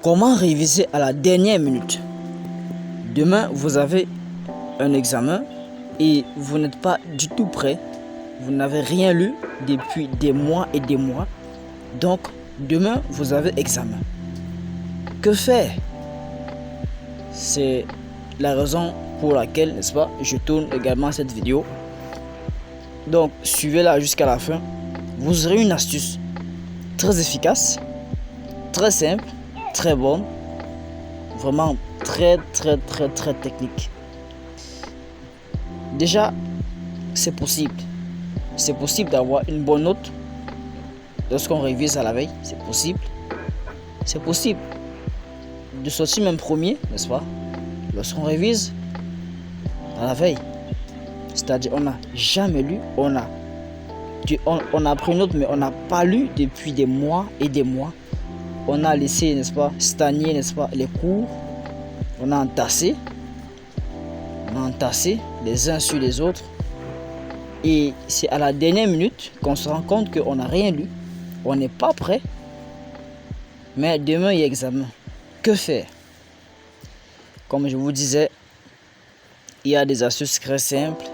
Comment réviser à la dernière minute? Demain, vous avez un examen et vous n'êtes pas du tout prêt. Vous n'avez rien lu depuis des mois et des mois. Donc, demain, vous avez examen. Que faire? C'est la raison pour laquelle, n'est-ce pas, je tourne également cette vidéo. Donc, suivez-la jusqu'à la fin. Vous aurez une astuce très efficace, très simple, très bonne, vraiment très technique. Déjà, c'est possible d'avoir une bonne note lorsqu'on révise à la veille. C'est possible de sortir même premier, n'est-ce pas, lorsqu'on révise à la veille. C'est-à-dire on n'a jamais lu, on a pris une note mais on n'a pas lu depuis des mois et des mois. On a laissé, n'est-ce pas, stagner, n'est-ce pas, les cours. On a entassé les uns sur les autres. Et c'est à la dernière minute qu'on se rend compte qu'on n'a rien lu. On n'est pas prêt. Mais demain, il y a examen. Que faire? Comme je vous disais, il y a des astuces très simples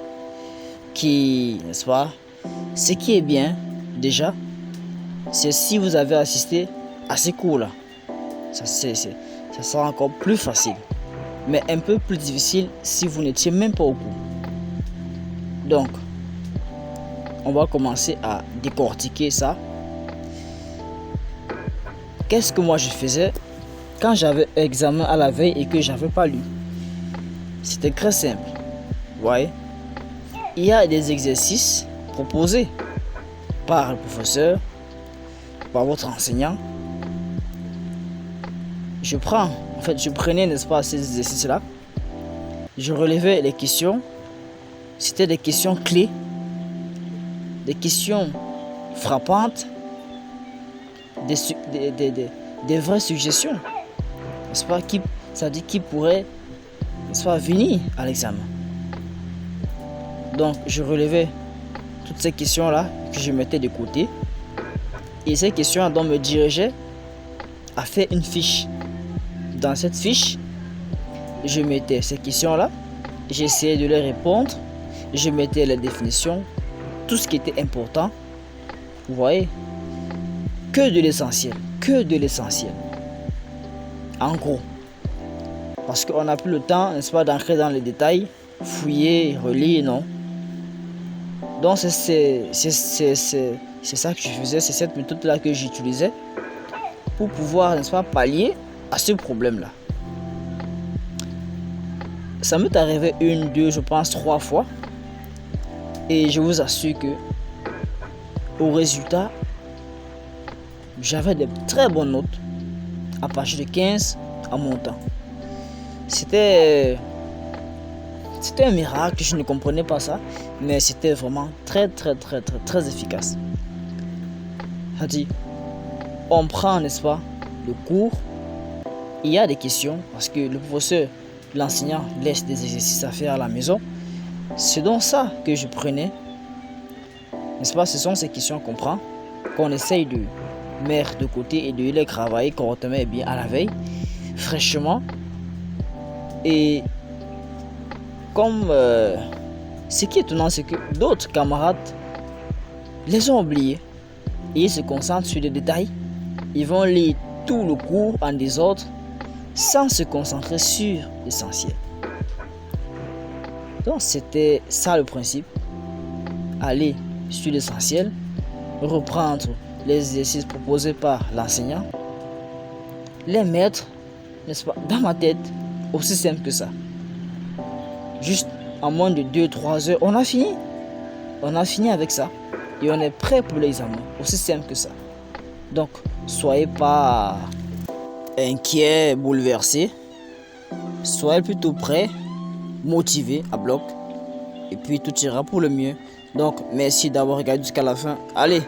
qui, n'est-ce pas, ce qui est bien, déjà, c'est si vous avez assisté à ces cours-là. Ça sera encore plus facile. Mais un peu plus difficile si vous n'étiez même pas au cours. Donc, on va commencer à décortiquer ça. Qu'est-ce que moi je faisais quand j'avais examen à la veille et que j'avais pas lu? C'était très simple. Vous voyez, il y a des exercices proposés par le professeur, par votre enseignant. Je prenais, n'est-ce pas, ces exercices-là. Je relevais les questions. C'était des questions clés, des questions frappantes, des vraies suggestions, n'est-ce pas, qui pourraient, n'est-ce pas, venir à l'examen. Donc, je relevais toutes ces questions-là que je mettais de côté. Et ces questions dont me dirigeaient à faire une fiche. Dans cette fiche, je mettais ces questions-là, j'essayais de les répondre, je mettais les définitions, tout ce qui était important. Vous voyez, que de l'essentiel. En gros, parce qu'on n'a plus le temps, n'est-ce pas, d'entrer dans les détails, fouiller, relire, non. Donc c'est ça que je faisais, c'est cette méthode-là que j'utilisais pour pouvoir, n'est-ce pas, pallier à ce problème-là. Ça m'est arrivé 1, 2, je pense 3 fois. Et je vous assure que au résultat, j'avais de très bonnes notes à partir de 15 en montant. C'était un miracle, je ne comprenais pas ça, mais c'était vraiment très efficace. C'est-à-dire, on prend, n'est-ce pas, le cours. Il y a des questions parce que le professeur, l'enseignant laisse des exercices à faire à la maison. C'est donc ça que je prenais, n'est-ce pas? Ce sont ces questions qu'on prend, qu'on essaye de mettre de côté et de les travailler correctement et bien à la veille, fraîchement. Et comme ce qui est étonnant, c'est que d'autres camarades les ont oubliés et ils se concentrent sur les détails. Ils vont lire tout le cours en désordre sans se concentrer sur l'essentiel. Donc c'était ça le principe. Aller sur l'essentiel, reprendre les exercices proposés par l'enseignant, les mettre, n'est-ce pas, dans ma tête, aussi simple que ça. Juste en moins de 2-3 heures, on a fini. On a fini avec ça et on est prêt pour l'examen. Aussi simple que ça. Donc, soyez pas inquiet, bouleversé. Soyez plutôt prêt, motivé à bloc. Et puis tout ira pour le mieux. Donc, merci d'avoir regardé jusqu'à la fin. Allez,